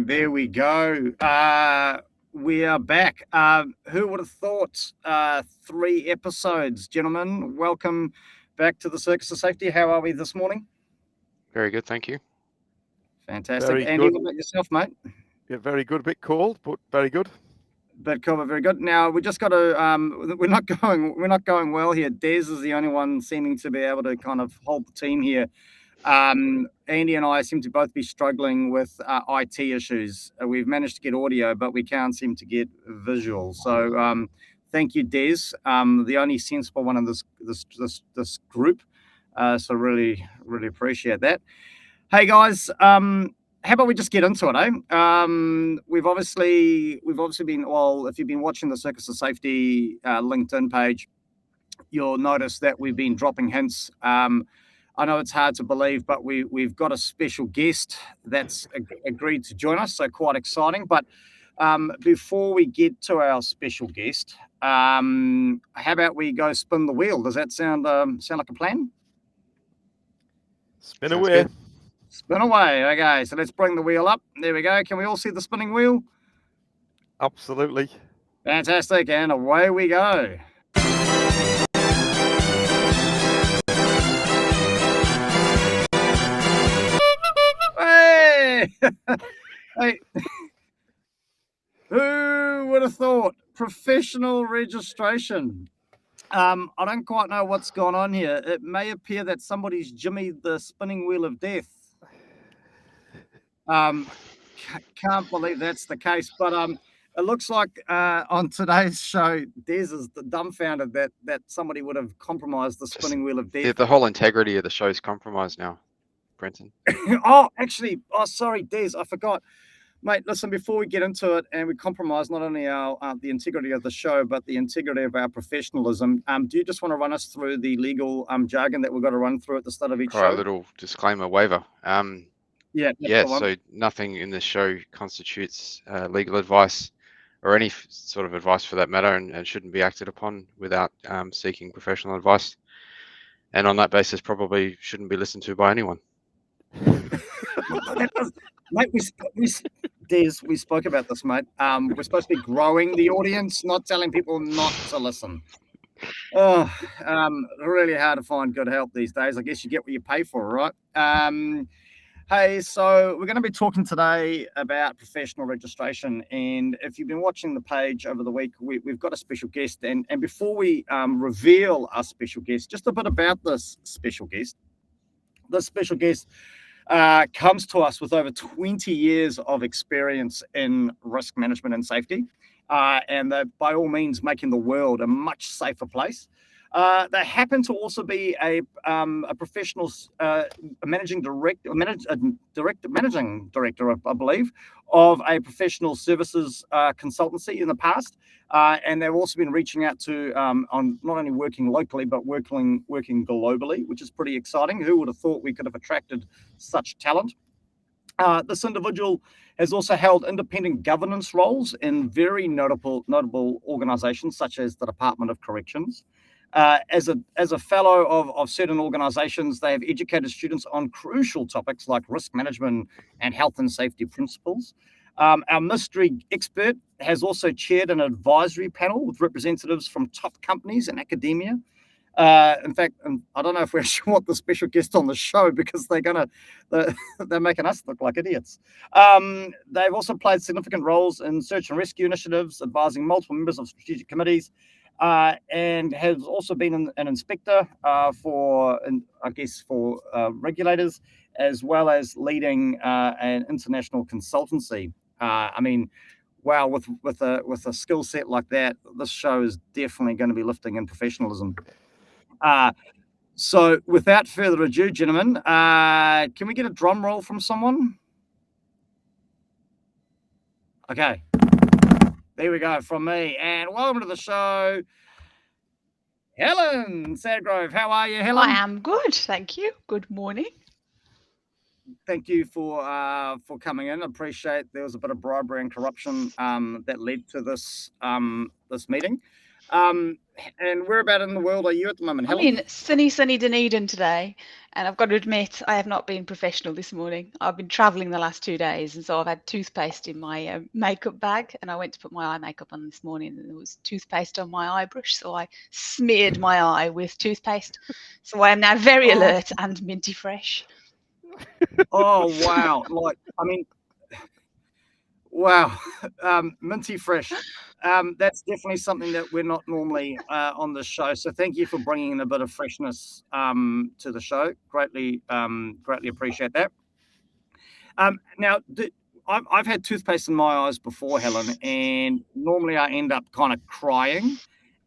And there we go. We are back. Who would have thought 3 episodes, gentlemen? Welcome back to the Circus of Safety. How are we this morning? Very good, thank you. Fantastic. Very Andy, good. what about yourself, mate? Yeah, very good. A bit cold, but very good. But cool, but very good. Now we just got to. We're not going well here. Des is the only one seeming to be able to kind of hold the team here. Andy and I seem to both be struggling with IT issues. We've managed to get audio, but we can't seem to get visual. So thank you, Des, the only sensible one in this group. So really appreciate that. Hey guys, how about we just get into it, eh? We've obviously been, well, if you've been watching the Circus of Safety LinkedIn page, you'll notice that we've been dropping hints. I know it's hard to believe, but we've got a special guest that's agreed to join us, so quite exciting. But before we get to our special guest, how about we go spin the wheel? Does that sound like a plan? Spin Sounds away. good. Spin away. Okay, so let's bring the wheel up. There we go. Can we all see the spinning wheel? Absolutely. Fantastic, and away we go. Hey! Hey. Who would have thought? Professional registration. I don't quite know what's gone on here. It may appear that somebody's jimmied the spinning wheel of death. Can't believe that's the case, but it looks like on today's show, Des is dumbfounded that somebody would have compromised the spinning wheel of death. The whole integrity of the show is compromised now, Brenton. Sorry, Des, I forgot. Mate, listen, before we get into it and we compromise not only our the integrity of the show, but the integrity of our professionalism, do you just want to run us through the legal jargon that we've got to run through at the start of each show? A little disclaimer waiver. Yeah, so nothing in this show constitutes legal advice or any sort of advice for that matter, and shouldn't be acted upon without seeking professional advice. And on that basis, probably shouldn't be listened to by anyone. Mate, we spoke about this, mate. We're supposed to be growing the audience, not telling people not to listen. Really hard to find good help these days. I guess you get what you pay for, right? Hey, so we're going to be talking today about professional registration. And if you've been watching the page over the week, we've got a special guest. And before we reveal our special guest, just a bit about this special guest. This special guest comes to us with over 20 years of experience in risk management and safety. And they're by all means making the world a much safer place. They happen to also be a professional managing director, I believe, of a professional services consultancy in the past, and they've also been reaching out to on not only working locally but working globally, which is pretty exciting. Who would have thought we could have attracted such talent? This individual has also held independent governance roles in very notable organizations such as the Department of Corrections. As a fellow of certain organizations, they have educated students on crucial topics like risk management and health and safety principles. Our mystery expert has also chaired an advisory panel with representatives from top companies and academia. In fact, I don't know if we actually want the special guest on the show because they're making us look like idiots. They've also played significant roles in search and rescue initiatives, advising multiple members of strategic committees, and has also been an inspector for regulators, as well as leading an international consultancy. Wow, with a skill set like that, this show is definitely going to be lifting in professionalism. So without further ado, gentlemen, can we get a drum roll from someone? Okay. There we go from me. And welcome to the show, Helen Sadgrove. How are you, Helen? I am good, thank you. Good morning. Thank you for coming in. I appreciate there was a bit of bribery and corruption that led to this meeting. And where about in the world are you at the moment, I'm Helen? in sunny Dunedin today, and I've got to admit I have not been professional this morning. I've been travelling the last 2 days, and so I've had toothpaste in my makeup bag, and I went to put my eye makeup on this morning, and there was toothpaste on my eye brush, so I smeared my eye with toothpaste. So I am now very Oh. alert and minty fresh. Oh wow! Wow, minty fresh. That's definitely something that we're not normally on the show. So thank you for bringing in a bit of freshness to the show. Greatly appreciate that. Now, I've had toothpaste in my eyes before, Helen, and normally I end up kind of crying.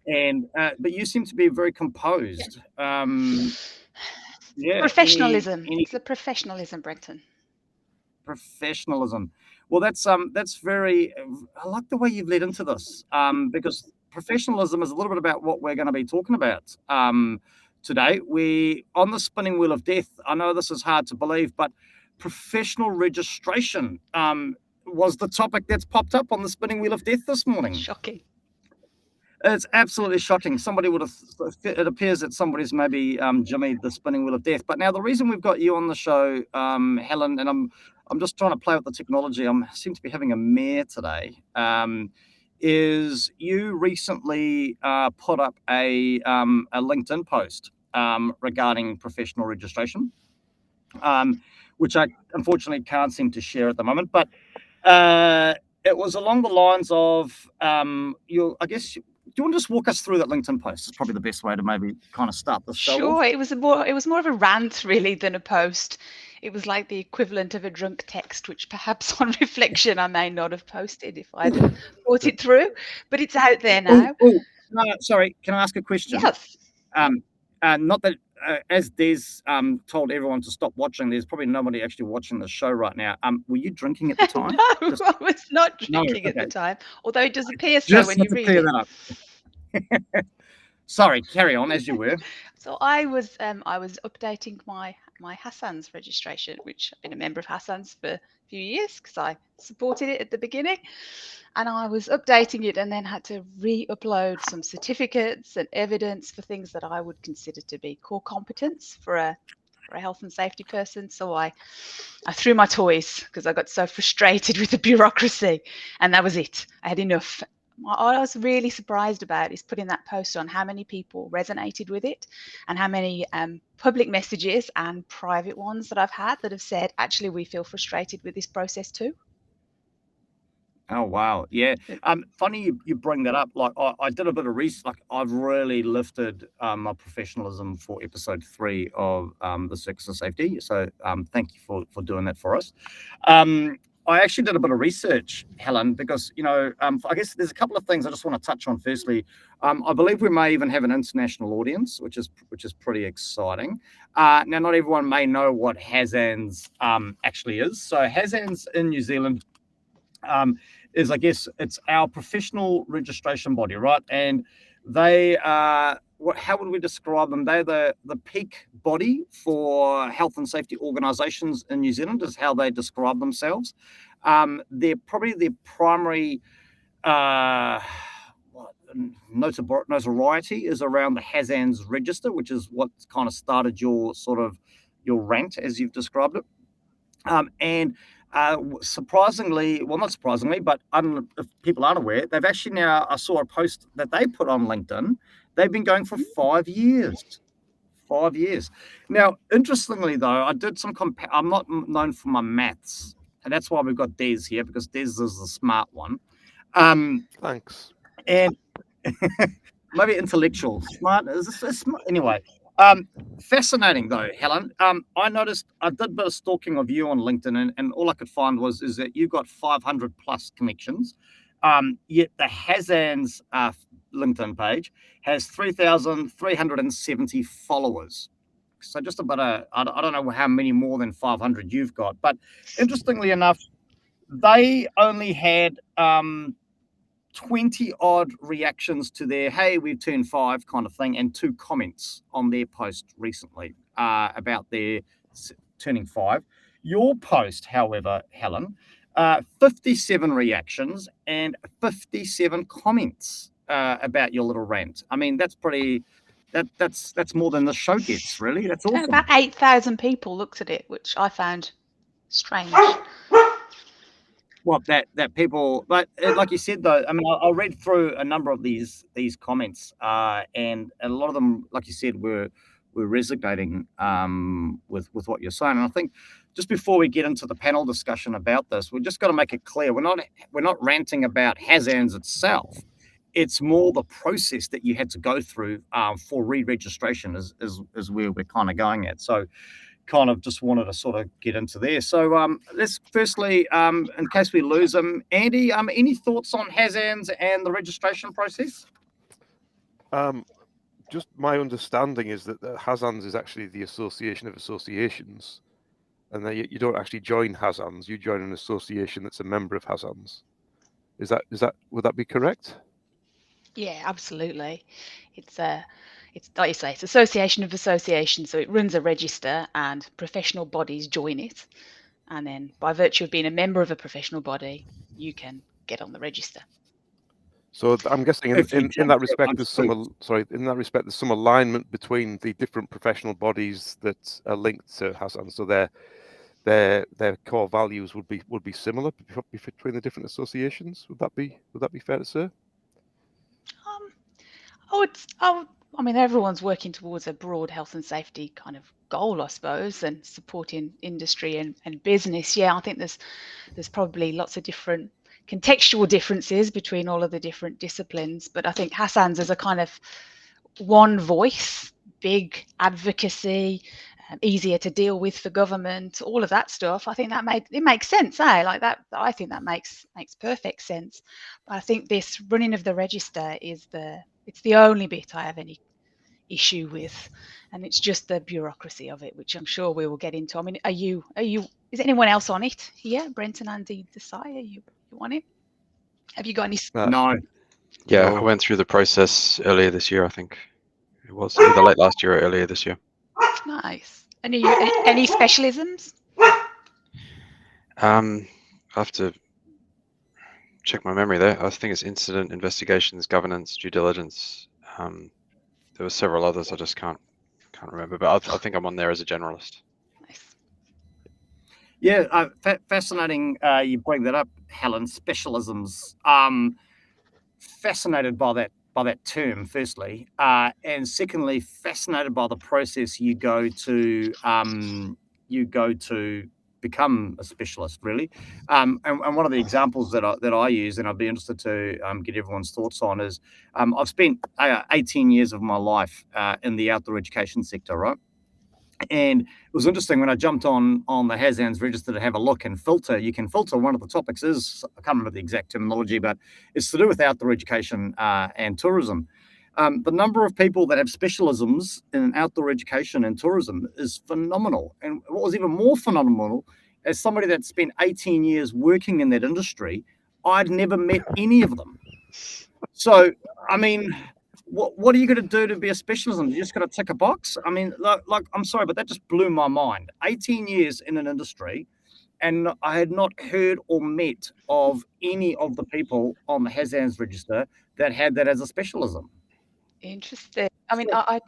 And but you seem to be very composed. Yeah. Professionalism. Any It's a professionalism, Brenton. professionalism. Well, that's very. I like the way you've led into this because professionalism is a little bit about what we're going to be talking about today. We on the spinning wheel of death. I know this is hard to believe, but professional registration was the topic that's popped up on the spinning wheel of death this morning. Shocking. It's absolutely shocking. Somebody would have. It appears that somebody's maybe jimmied the spinning wheel of death. But now the reason we've got you on the show, Helen, and I'm just trying to play with the technology. I seem to be having a mare today. Is you recently put up a LinkedIn post regarding professional registration, which I unfortunately can't seem to share at the moment, but. It was along the lines of I guess. Do you want to just walk us through that LinkedIn post? It's probably the best way to maybe kind of start the show. Sure, it was more of a rant really than a post. It was like the equivalent of a drunk text, which perhaps on reflection I may not have posted if I'd thought it through. But it's out there now. Oh, no, sorry. Can I ask a question? Yes. Not that as Des told everyone to stop watching, there's probably nobody actually watching the show right now. Were you drinking at the time? No, I was not drinking at the time, although it does appear so when you read it. That up. Sorry, carry on as you were. So I was updating my Hassan's registration, which I've been a member of Hassan's for a few years because I supported it at the beginning, and I was updating it and then had to re-upload some certificates and evidence for things that I would consider to be core competence for a health and safety person. So I threw my toys because I got so frustrated with the bureaucracy, and that was it. I had enough. What I was really surprised about is putting that post on how many people resonated with it and how many public messages and private ones that I've had that have said, actually, we feel frustrated with this process too. Oh wow, yeah. Funny you bring that up. Like I did a bit of research. Like I've really lifted my professionalism for episode 3 of the Circus of Safety. So thank you for doing that for us. I actually did a bit of research, Helen, because I guess there's a couple of things I just want to touch on. Firstly, I believe we may even have an international audience, which is pretty exciting. Now, not everyone may know what HASANS actually is. So HASANS in New Zealand is, I guess, it's our professional registration body, right? And they are, how would we describe them? They're the peak body for health and safety organisations in New Zealand, is how they describe themselves. They're probably their primary notoriety is around the HASANS register, which is what kind of started your rant as you've described it. And surprisingly, well, not surprisingly, but if people aren't aware, they've actually now, I saw a post that they put on LinkedIn. They've been going for 5 years. 5 years. Now, interestingly, though, I did some I'm not known for my maths, and that's why we've got Des here, because Des is the smart one. Thanks. And maybe intellectual. Smart. Anyway. Fascinating though, Helen. I noticed I did a bit of stalking of you on LinkedIn, and all I could find is that you got 500 plus connections. Yet the HASANS LinkedIn page has 3,370 followers. So just about I don't know how many more than 500 you've got, but interestingly enough, they only had 20 odd reactions to their "hey, we've turned 5" kind of thing, and 2 comments on their post recently about their turning 5. Your post, however, Helen, 57 reactions and 57 comments. about your little rant. I mean, that's pretty. That's more than the show gets. Really, that's awesome. About 8,000 people looked at it, which I found strange. What that people, but like you said though, I mean, I read through a number of these comments, and a lot of them, like you said, were resonating with what you're saying. And I think just before we get into the panel discussion about this, we've just got to make it clear we're not ranting about HAZANS itself. It's more the process that you had to go through for re-registration is where we're kind of going at. So kind of just wanted to sort of get into there. So let's firstly, in case we lose him, Andy, any thoughts on HAZANS and the registration process? Just my understanding is that the HAZANS is actually the Association of Associations, and that you don't actually join HAZANS, you join an association that's a member of HAZANS. Is that would that be correct? Yeah, absolutely. It's like you say, it's Association of Associations, so it runs a register and professional bodies join it. And then by virtue of being a member of a professional body, you can get on the register. So I'm guessing in that respect, there's some alignment between the different professional bodies that are linked to HAZANS. So their core values would be similar between the different associations. Would that be fair to say? I mean, everyone's working towards a broad health and safety kind of goal, I suppose, and supporting industry and business. Yeah, I think there's probably lots of different contextual differences between all of the different disciplines, but I think HAZANS is a kind of one voice, big advocacy, easier to deal with for government, all of that stuff. I think it makes sense, like that. I think that makes perfect sense. But I think this running of the register it's the only bit I have any issue with, and it's just the bureaucracy of it, which I'm sure we will get into. I mean, is anyone else on it here? Brenton, Andy, Desai, are you on it? Have you got any? No. Yeah, No. I went through the process earlier this year. I think it was either late last year or earlier this year. Nice. Any specialisms? I have to check my memory there. I think it's incident investigations, governance, due diligence. There were several others. I just can't remember, but I think I'm on there as a generalist. Nice. Yeah, fascinating. You bring that up, Helen. Specialisms. Fascinated by that term, firstly, and secondly, fascinated by the process you go to become a specialist, really. And one of the examples that I use, and I'd be interested to get everyone's thoughts on, is I've spent 18 years of my life in the outdoor education sector, right? And it was interesting when I jumped on the HAZANS register to have a look and filter. You can filter. One of the topics is, I can't remember the exact terminology, but it's to do with outdoor education and tourism. The number of people that have specialisms in outdoor education and tourism is phenomenal. And what was even more phenomenal, as somebody that spent 18 years working in that industry, I'd never met any of them. So, I mean, what are you going to do to be a specialism? You just got to tick a box? I mean, like I'm sorry, but that just blew my mind. 18 years in an industry, and I had not heard or met of any of the people on the HAZANS register that had that as a specialism. Interesting. I mean, I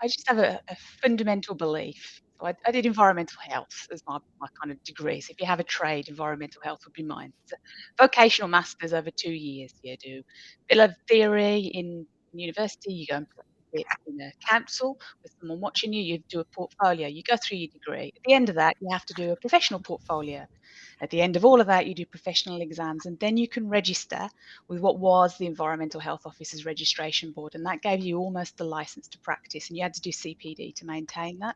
just have a fundamental belief. So I did environmental health as my kind of degree. So if you have a trade, environmental health would be mine. It's a vocational master's over 2 years. You do a bit of theory in university, you go and practice it in a council with someone watching you, you do a portfolio, you go through your degree. At the end of that, you have to do a professional portfolio. At the end of all of that, you do professional exams, and then you can register with what was the Environmental Health Officers Registration Board, and that gave you almost the license to practice, and you had to do CPD to maintain that.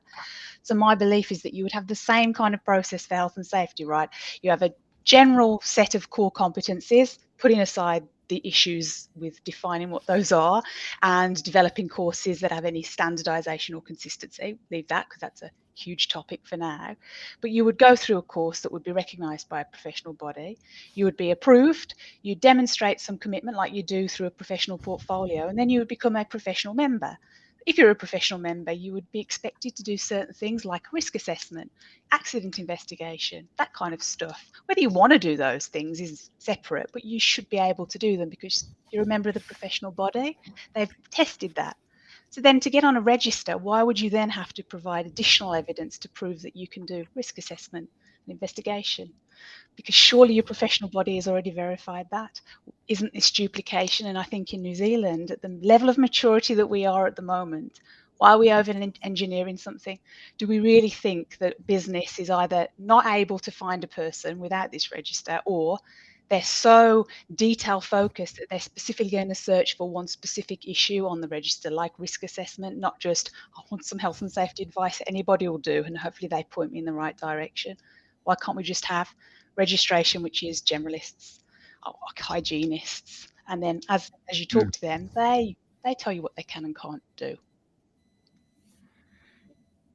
So my belief is that you would have the same kind of process for health and safety, right? You have a general set of core competencies, putting aside the issues with defining what those are and developing courses that have any standardization or consistency. Leave that because that's a huge topic for now. But you would go through a course that would be recognized by a professional body. You would be approved. You demonstrate some commitment like you do through a professional portfolio, and then you would become a professional member. if you're a professional member, you would be expected to do certain things like risk assessment, accident investigation, that kind of stuff. Whether you want to do those things is separate, but you should be able to do them because you're a member of the professional body. They've tested that. So then to get on a register, why would you then have to provide additional evidence to prove that you can do risk assessment and investigation? Because surely your professional body has already verified that. Isn't this duplication? And I think in New Zealand, at the level of maturity that we are at the moment, why are we over engineering something? Do we really think that business is either not able to find a person without this register, or they're so detail focused that they're specifically going to search for one specific issue on the register, like risk assessment, not just, I want some health and safety advice that anybody will do, and hopefully they point me in the right direction. Why can't we just have registration, which is generalists, like hygienists, and then as you talk to them, they tell you what they can and can't do.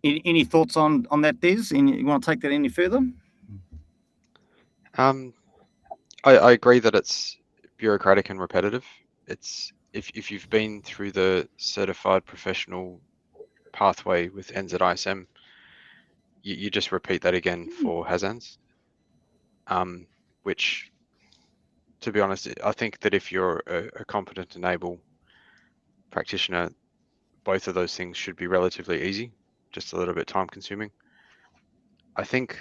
Any thoughts on that, Des? You want to take that any further? I agree that it's bureaucratic and repetitive. It's if you've been through the certified professional pathway with NZISM, you just repeat that again for HASANs, which, to be honest, I think that if you're a competent and able practitioner, both of those things should be relatively easy, just a little bit time consuming. I think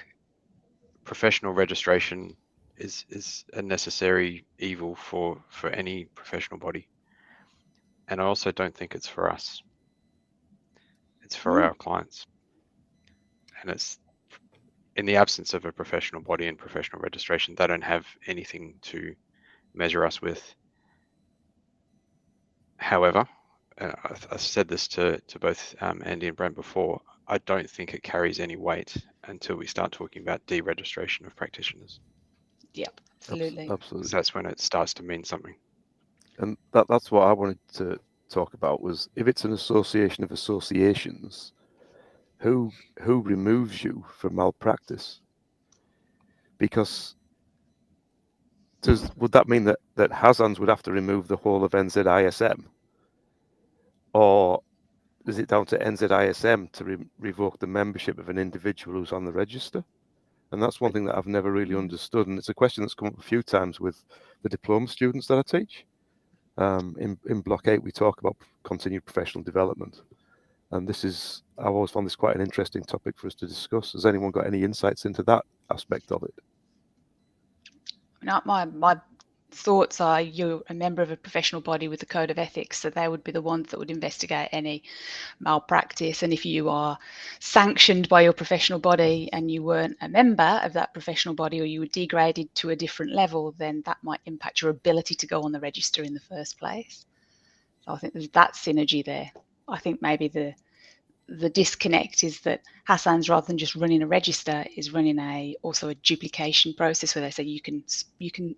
professional registration is a necessary evil for any professional body. And I also don't think it's for us. It's for our clients. And it's in the absence of a professional body and professional registration, they don't have anything to measure us with. However, I've said this to both Andy and Brent before, I don't think it carries any weight until we start talking about deregistration of practitioners. Yep, absolutely. Absolutely. Because that's when it starts to mean something. And that's what I wanted to talk about, was if it's an association of associations, who removes you for malpractice? Because would that mean that HASANs would have to remove the whole of NZISM? Or is it down to NZISM to revoke the membership of an individual who's on the register? And that's one thing that I've never really understood. And it's a question that's come up a few times with the diploma students that I teach. In Block 8, we talk about continued professional development. And I've always found this quite an interesting topic for us to discuss. Has anyone got any insights into that aspect of it? My thoughts are, you're a member of a professional body with a code of ethics, so they would be the ones that would investigate any malpractice. And if you are sanctioned by your professional body and you weren't a member of that professional body, or you were degraded to a different level, then that might impact your ability to go on the register in the first place. So I think there's that synergy there. I think maybe the disconnect is that HASANs, rather than just running a register, is running also a duplication process where they say you can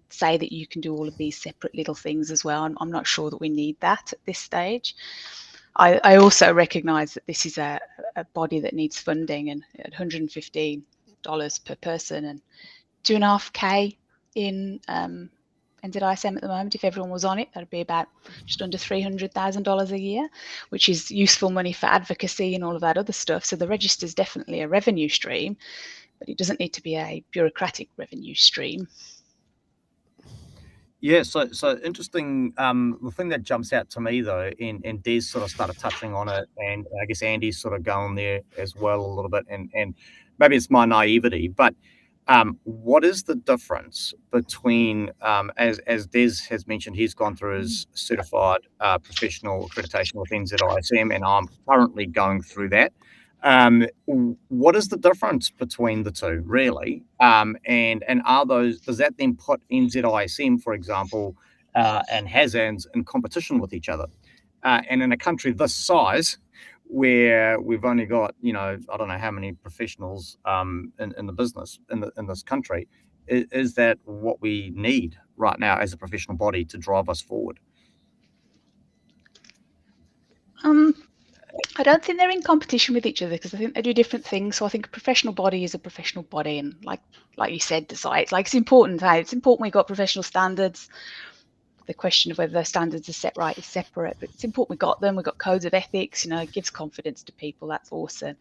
say that you can do all of these separate little things as well. I'm not sure that we need that at this stage. I also recognise that this is a body that needs funding, and at $115 per person and $2.5K in NZISM at the moment, if everyone was on it, that'd be about just under $300,000 a year, which is useful money for advocacy and all of that other stuff. So the register is definitely a revenue stream, but it doesn't need to be a bureaucratic revenue stream. Yeah, so interesting. The thing that jumps out to me though, and Des sort of started touching on it, and I guess Andy's sort of going there as well a little bit, and maybe it's my naivety, but what is the difference between, as Des has mentioned, he's gone through his certified professional accreditation with NZISM, and I'm currently going through that. What is the difference between the two, really? And does that then put NZISM, for example, and HASANs in competition with each other? And in a country this size, where we've only got, I don't know how many professionals in the business in this country, is that what we need right now as a professional body to drive us forward? I don't think they're in competition with each other, because I think they do different things. So I think a professional body is a professional body, and like you said, it's important. Hey, it's important we've got professional standards. the question of whether those standards are set right is separate, but it's important we got them. We've got codes of ethics, it gives confidence to people. That's awesome.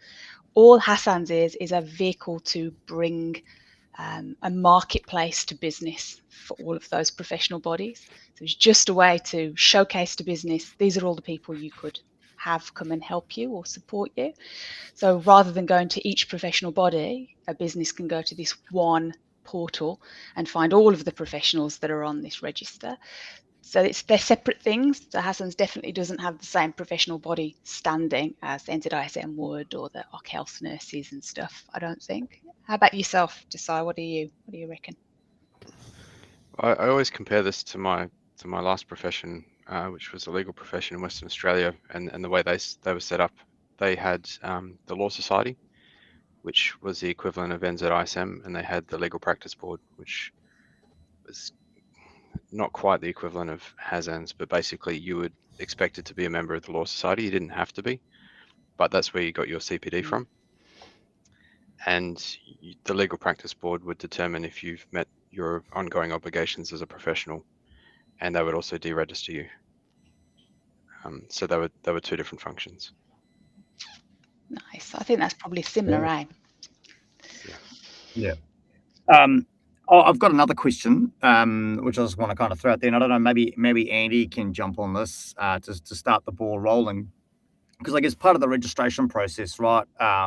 All Hassan's is a vehicle to bring a marketplace to business for all of those professional bodies. So it's just a way to showcase to business, these are all the people you could have come and help you or support you. So rather than going to each professional body, a business can go to this one portal and find all of the professionals that are on this register. So they're separate things. So Hassan's definitely doesn't have the same professional body standing as NZISM would, or the OC Health nurses and stuff, I don't think. How about yourself, Desai? What do you reckon? I always compare this to my last profession, which was a legal profession in Western Australia, and the way they were set up. They had the Law Society, which was the equivalent of NZISM, and they had the Legal Practice Board, which was not quite the equivalent of Hassan's, but basically you would expect it to be a member of the Law Society. You didn't have to be, but that's where you got your CPD from. And the Legal Practice Board would determine if you've met your ongoing obligations as a professional, and they would also deregister you. So they were two different functions. Nice. I think that's probably similar, eh? Yeah. I've got another question, which I just want to kind of throw out there. And I don't know, maybe Andy can jump on this to start the ball rolling. Because I guess part of the registration process, right,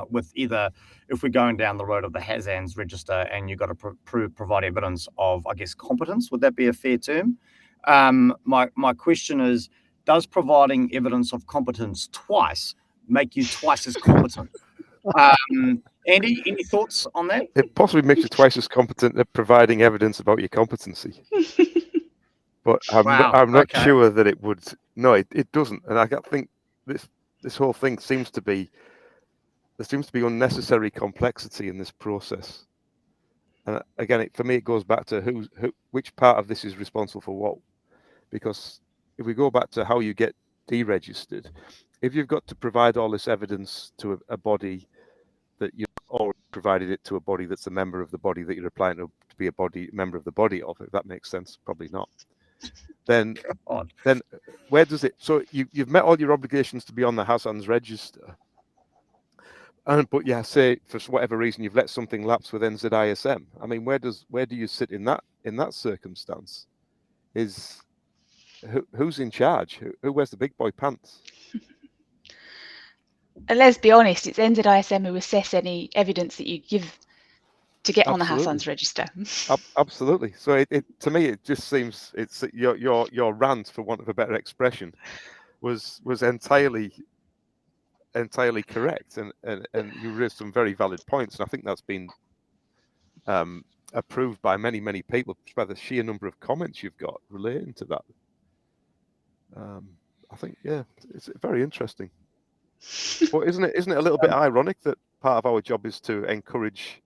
with either if we're going down the road of the Hassan's register and you've got to provide evidence of, I guess, competence, would that be a fair term? My question is, does providing evidence of competence twice make you twice as competent? Andy, any thoughts on that? It possibly makes you twice as competent at providing evidence about your competency. But I'm not sure that it would. No, it doesn't. And I think this whole thing seems to be unnecessary complexity in this process. And again, for me, it goes back to which part of this is responsible for what. Because if we go back to how you get deregistered, if you've got to provide all this evidence to a body that you've already provided it to a body that's a member of the body that you're applying to be a member of the body of, if that makes sense, probably not. Then where does it? So you've met all your obligations to be on the Hassan's register, but yeah, say for whatever reason you've let something lapse with NZISM. I mean, where do you sit in that circumstance? Who's in charge? Who wears the big boy pants? And let's be honest, it's NZISM who assess any evidence that you give to get on the Hassan's register. Absolutely. So it to me it just seems it's your rant, for want of a better expression, was entirely correct, and you raised some very valid points, and I think that's been approved by many people by the sheer number of comments you've got relating to that. I think it's very interesting. But isn't it a little bit ironic that part of our job is to encourage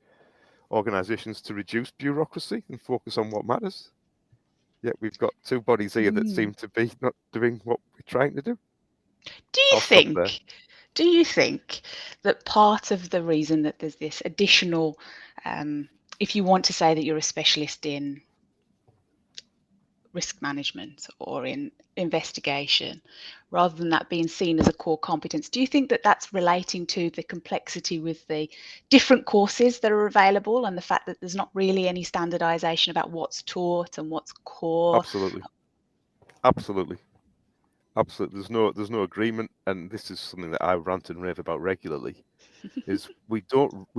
organisations to reduce bureaucracy and focus on what matters? Yet we've got two bodies here that seem to be not doing what we're trying to do. Do you think that part of the reason that there's this additional, if you want to say that you're a specialist in risk management or in investigation, rather than that being seen as a core competence, do you think that that's relating to the complexity with the different courses that are available and the fact that there's not really any standardization about what's taught and what's core? Absolutely. There's no agreement, and this is something that I rant and rave about regularly, is we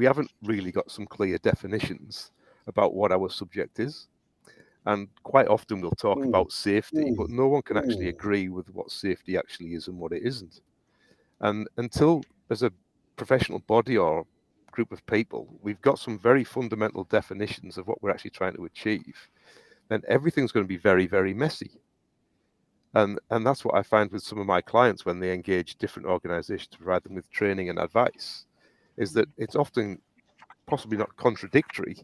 haven't really got some clear definitions about what our subject is. And quite often we'll talk about safety, but no one can actually agree with what safety actually is and what it isn't. And until, as a professional body or group of people, we've got some very fundamental definitions of what we're actually trying to achieve, then everything's going to be very, very messy. And that's what I find with some of my clients when they engage different organizations to provide them with training and advice, is that it's often possibly not contradictory,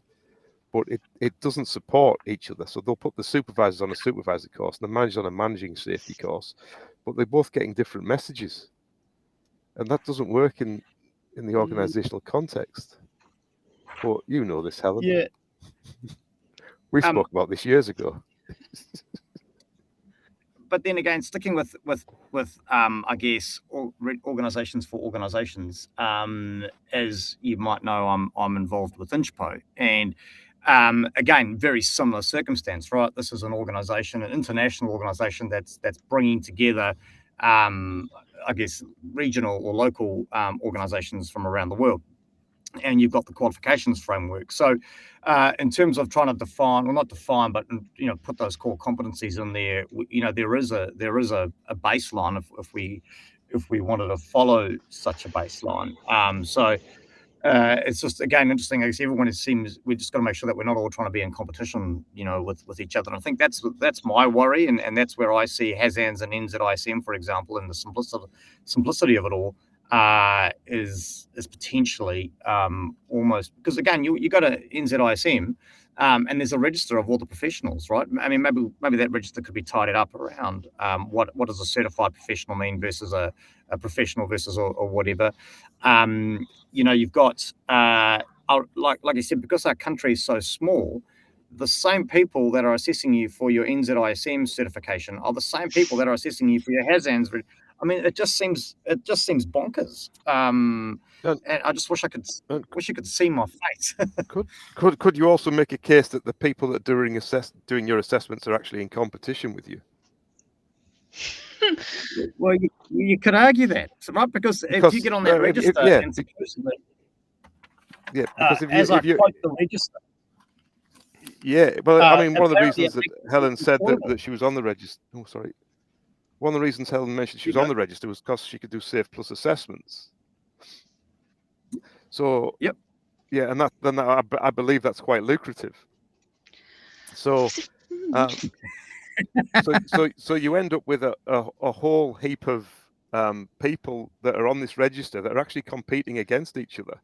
but it doesn't support each other. So they'll put the supervisors on a supervisor course and the managers on a managing safety course, but they're both getting different messages. And that doesn't work in the organizational context. But you know this, Helen. Yeah. We spoke about this years ago. but then again, sticking with I guess organisations for organisations, as you might know, I'm involved with InchPo, and again, very similar circumstance, right? This is an organisation, an international organisation that's bringing together, I guess, regional or local organisations from around the world. And you've got the qualifications framework. So in terms of trying to define, well, not define, but put those core competencies in there, there is a baseline if we wanted to follow such a baseline. So it's just, again, interesting. I guess everyone seems, we just got to make sure that we're not all trying to be in competition, with each other. And I think that's my worry, and that's where I see HAZANS and NZISM, for example, and the simplicity of it all. Is potentially almost, because again, you go to NZISM, and there's a register of all the professionals, right? I mean, maybe that register could be tidied up around what does a certified professional mean versus a professional versus or whatever. You've got like I said, because our country is so small, the same people that are assessing you for your NZISM certification are the same people that are assessing you for your HAZANS. I mean, it just seems bonkers. And I just wish you could see my face. Could you also make a case that the people that are doing your assessments are actually in competition with you? Well, you could argue that, right? Because if you get on that register, and supposedly, because if you quote the register. Yeah, well, I mean, one of the reasons that Helen said that she was on the register. Oh, sorry. One of the reasons Helen mentioned she was on the register was because she could do Safe Plus assessments. So, yep. Yeah, and I believe that's quite lucrative. So, so you end up with a whole heap of people that are on this register that are actually competing against each other.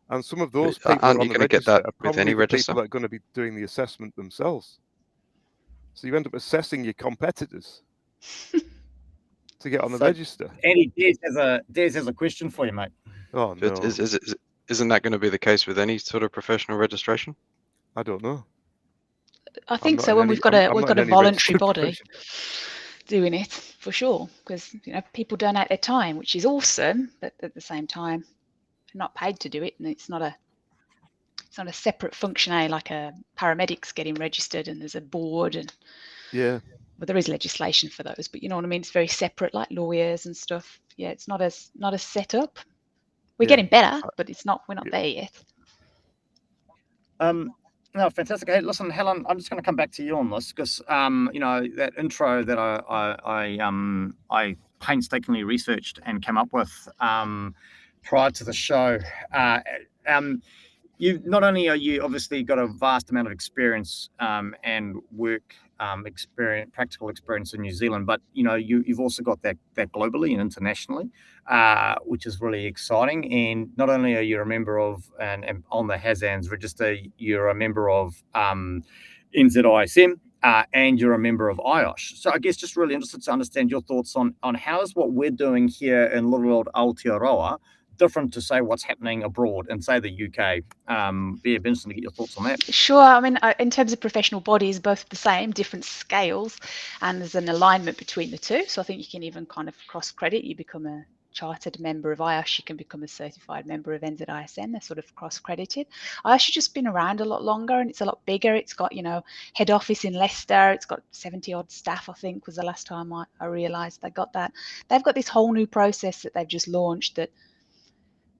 And some of those people on the register are probably the people that are going to be doing the assessment themselves. So you end up assessing your competitors to get on the register. Andy, Des has a question for you, mate. Oh, no. Isn't that going to be the case with any sort of professional registration? I don't know. I think so. When we've got a voluntary body doing it, for sure, because people donate their time, which is awesome, but at the same time, they're not paid to do it, and it's not a separate function, like a paramedics getting registered, and there's a board, and well, there is legislation for those, but you know what I mean. It's very separate, like lawyers and stuff. Yeah, it's not as set up. We're getting better, but we're not there yet. No, fantastic. Hey, listen, Helen, I'm just going to come back to you on this because that intro that I painstakingly researched and came up with prior to the show. You not only are you obviously got a vast amount of experience and work experience, practical experience in New Zealand, but you've also got that globally and internationally, which is really exciting. And not only are you a member of and on the HAZANS register, you're a member of NZISM, and you're a member of IOSH. So I guess just really interested to understand your thoughts on how is what we're doing here in little old Aotearoa different to say what's happening abroad in say the UK. Be interesting to get your thoughts on that. Sure. I mean, in terms of professional bodies, both the same, different scales, and there's an alignment between the two. So I think you can even kind of cross credit. You become a chartered member of IOSH, you can become a certified member of NZISM. They're sort of cross-credited. IOSH has just been around a lot longer, and it's a lot bigger. It's got, head office in Leicester. It's got 70-odd staff, I think, was the last time I realised they got that. They've got this whole new process that they've just launched that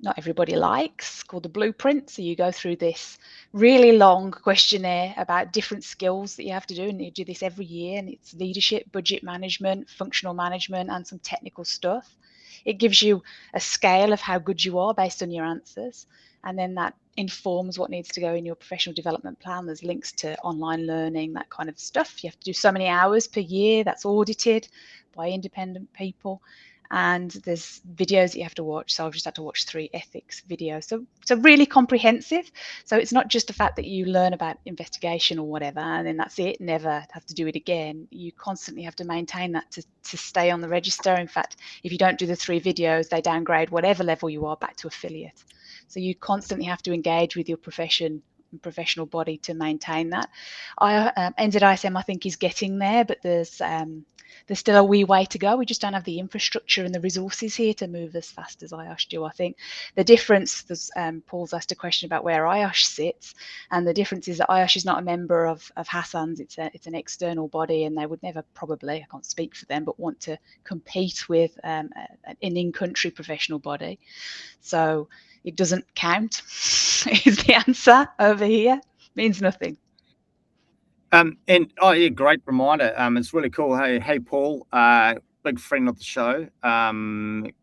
not everybody likes, called the blueprint. So you go through this really long questionnaire about different skills that you have to do, and you do this every year, and it's leadership, budget management, functional management, and some technical stuff. It gives you a scale of how good you are based on your answers, and then that informs what needs to go in your professional development plan. There's links to online learning, that kind of stuff. You have to do so many hours per year. That's audited by independent people. And there's videos that you have to watch. So I've just had to watch 3 ethics videos. So really comprehensive. So it's not just the fact that you learn about investigation or whatever, and then that's it, never have to do it again. You constantly have to maintain that to stay on the register. In fact, if you don't do the 3 videos, they downgrade whatever level you are back to affiliate. So you constantly have to engage with your professional body to maintain that. NZISM, I think, is getting there, but there's there's still a wee way to go. We just don't have the infrastructure and the resources here to move as fast as IOSH do. I think the difference, Paul's asked a question about where IOSH sits, and the difference is that IOSH is not a member of Hassan's. It's an external body, and they would never probably, I can't speak for them, but want to compete with an in-country professional body. So it doesn't count is the answer over here. Means nothing. And oh yeah, great reminder. It's really cool. Hey Paul, big friend of the show.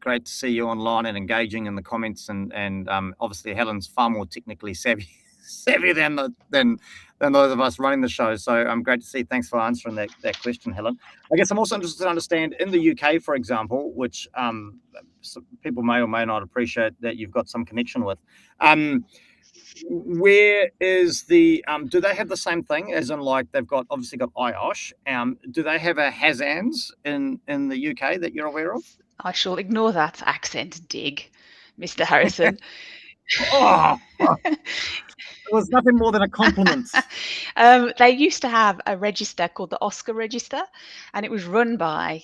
Great to see you online and engaging in the comments, and obviously Helen's far more technically savvy than those of us running the show. So great to see. Thanks for answering that question, Helen. I guess I'm also interested to understand in the UK, for example, which people may or may not appreciate that you've got some connection with. Where is the do they have the same thing, as in like they've got obviously got IOSH? Do they have a HASANS in the UK that you're aware of? I shall ignore that accent dig, Mr. Harrison. Oh, it was nothing more than a compliment. They used to have a register called the Oscar Register, and it was run by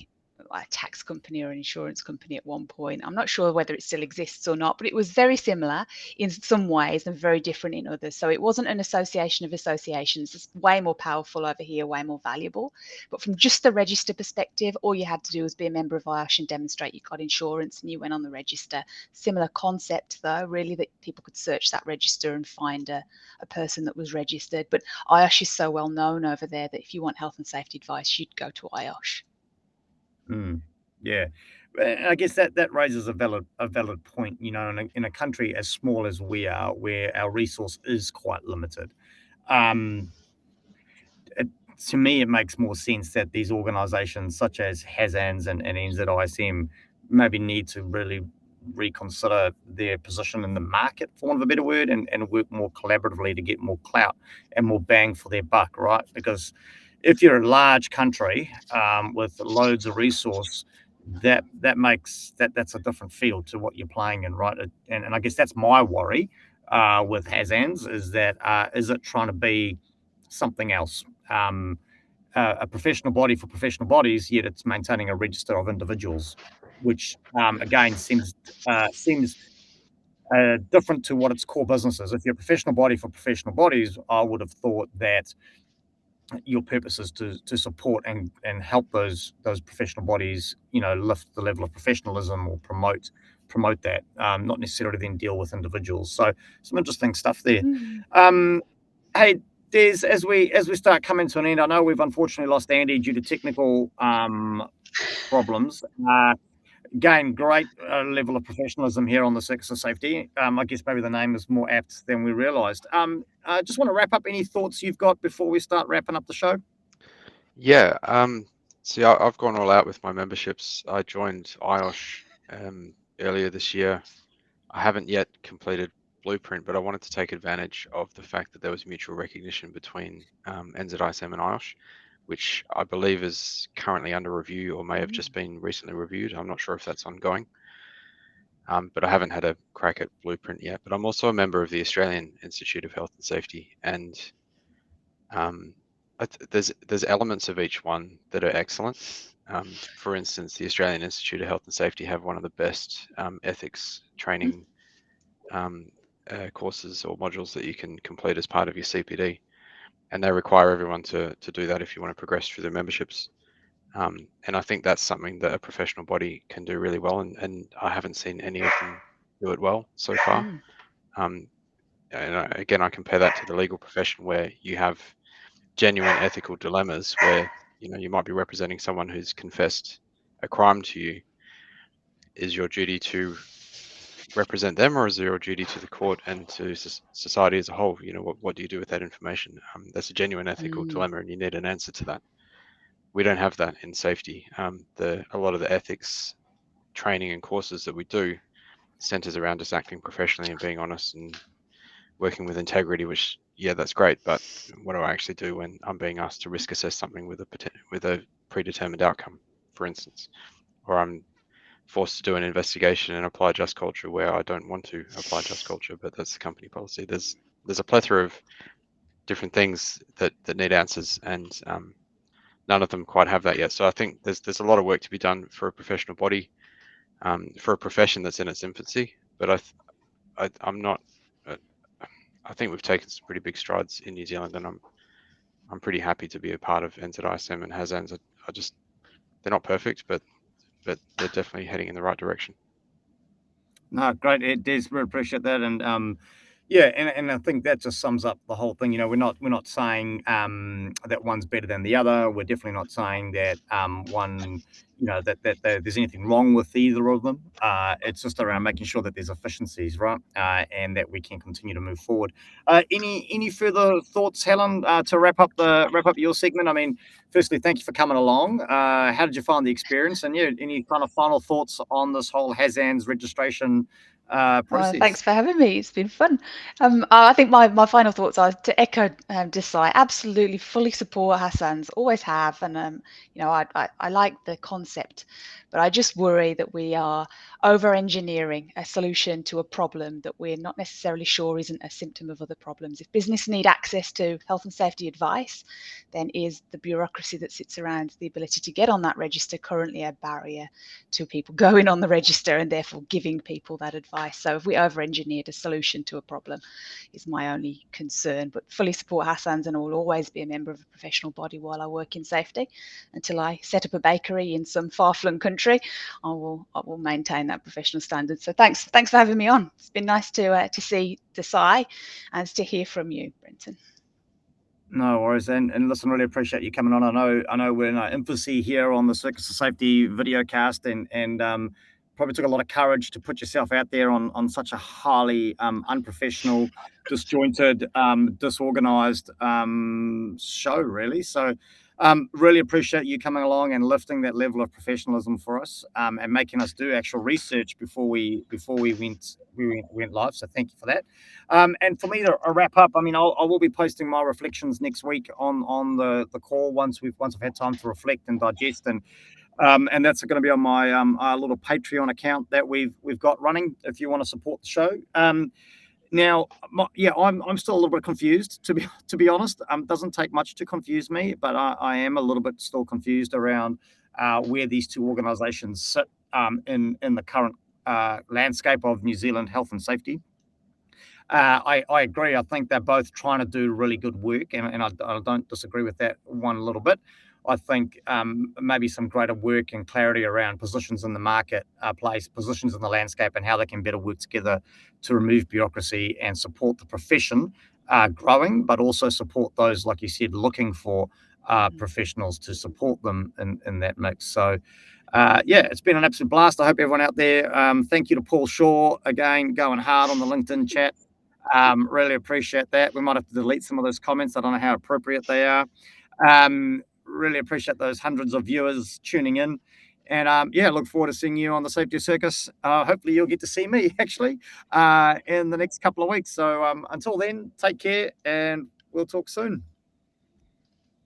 a tax company or an insurance company at one point. I'm not sure whether it still exists or not, but it was very similar in some ways and very different in others. So it wasn't an association of associations. It's way more powerful over here, way more valuable. But from just the register perspective, all you had to do was be a member of IOSH and demonstrate you got insurance and you went on the register. Similar concept though, really, that people could search that register and find a person that was registered. But IOSH is so well known over there that if you want health and safety advice, you'd go to IOSH. Yeah, I guess that raises a valid point. You know, in a country as small as we are, where our resource is quite limited, to me it makes more sense that these organisations such as HASANS and NZISM maybe need to really reconsider their position in the market, for want of a better word, and work more collaboratively to get more clout and more bang for their buck, right? Because if you're a large country with loads of resource, that's a different field to what you're playing in, right? And I guess that's my worry with HASANS is that is it trying to be something else? A professional body for professional bodies, yet it's maintaining a register of individuals, which again seems different to what its core business is. If you're a professional body for professional bodies, I would have thought that your purpose is to support and help those professional bodies, you know, lift the level of professionalism or promote that, not necessarily then deal with individuals. So some interesting stuff there. Hey, Des, as we start coming to an end, I know we've unfortunately lost Andy due to technical problems. Again, great level of professionalism here on the Circus of Safety. I guess maybe the name is more apt than we realised. I just want to wrap up any thoughts you've got before we start wrapping up the show. Yeah. See, I've gone all out with my memberships. I joined IOSH earlier this year. I haven't yet completed Blueprint, but I wanted to take advantage of the fact that there was mutual recognition between NZISM and IOSH, which I believe is currently under review or may have just been recently reviewed. I'm not sure if that's ongoing, but I haven't had a crack at Blueprint yet. But I'm also a member of the Australian Institute of Health and Safety, and there's elements of each one that are excellent. For instance, the Australian Institute of Health and Safety have one of the best ethics training courses or modules that you can complete as part of your CPD, and they require everyone to do that if you want to progress through their memberships. And I think that's something that a professional body can do really well, and I haven't seen any of them do it well so far. And again, I compare that to the legal profession, where you have genuine ethical dilemmas where, you know, you might be representing someone who's confessed a crime to you. Is your duty to represent them, or is it your duty to the court and to society as a whole? You know, what do you do with that information? That's a genuine ethical dilemma, and you need an answer to that. We don't have that in safety. A lot of the ethics training and courses that we do centers around just acting professionally and being honest and working with integrity, which, yeah, that's great, but what do I actually do when I'm being asked to risk assess something with a predetermined outcome, for instance, or I'm forced to do an investigation and apply just culture where I don't want to apply just culture, but that's the company policy. There's a plethora of different things that need answers, and none of them quite have that yet. So I think there's a lot of work to be done for a professional body, for a profession that's in its infancy. But I'm not. I think we've taken some pretty big strides in New Zealand, and I'm pretty happy to be a part of NZISM and Hasans. They're not perfect, but they're definitely heading in the right direction. No, great, Des, we appreciate that, and yeah, and I think that just sums up the whole thing. You know, we're not saying that one's better than the other. We're definitely not saying that one, you know, that there's anything wrong with either of them. It's just around making sure that there's efficiencies, right, and that we can continue to move forward. Any further thoughts, Helen, to wrap up your segment? I mean, firstly, thank you for coming along. How did you find the experience? And yeah, any kind of final thoughts on this whole Hasans registration process? Thanks for having me. It's been fun. I think my final thoughts are to echo Desai. Absolutely, fully support Hassan's. Always have, and you know, I like the concept, but I just worry that we are over-engineering a solution to a problem that we're not necessarily sure isn't a symptom of other problems. If business need access to health and safety advice, then is the bureaucracy that sits around the ability to get on that register currently a barrier to people going on the register and therefore giving people that advice? So if we over-engineered a solution to a problem is my only concern, but fully support Hassan's, and I will always be a member of a professional body while I work in safety. Until I set up a bakery in some far-flung country, I will maintain that professional standard. So thanks for having me on. It's been nice to see Desai and to hear from you, Brenton. No worries, and listen, really appreciate you coming on. I know we're in our infancy here on the Circus of Safety videocast, and probably took a lot of courage to put yourself out there on such a highly unprofessional, disjointed, disorganized show, really. So really appreciate you coming along and lifting that level of professionalism for us, and making us do actual research before we went live. So thank you for that. And for me to wrap up, I mean, I will be posting my reflections next week on the call once I've had time to reflect and digest, and that's going to be on my our little Patreon account that we've got running. If you want to support the show. Now, I'm still a little bit confused, to be honest. Doesn't take much to confuse me, but I am a little bit still confused around where these two organisations sit in the current landscape of New Zealand health and safety. I agree. I think they're both trying to do really good work, and I don't disagree with that one little bit. I think maybe some greater work and clarity around positions in the marketplace, positions in the landscape, and how they can better work together to remove bureaucracy and support the profession growing, but also support those, like you said, looking for professionals to support them in that mix. So, yeah, it's been an absolute blast. I hope everyone out there. Thank you to Paul Shaw again, going hard on the LinkedIn chat. Really appreciate that. We might have to delete some of those comments. I don't know how appropriate they are. Really appreciate those hundreds of viewers tuning in. And yeah, look forward to seeing you on the Safety Circus. Hopefully you'll get to see me actually in the next couple of weeks. So until then, take care and we'll talk soon.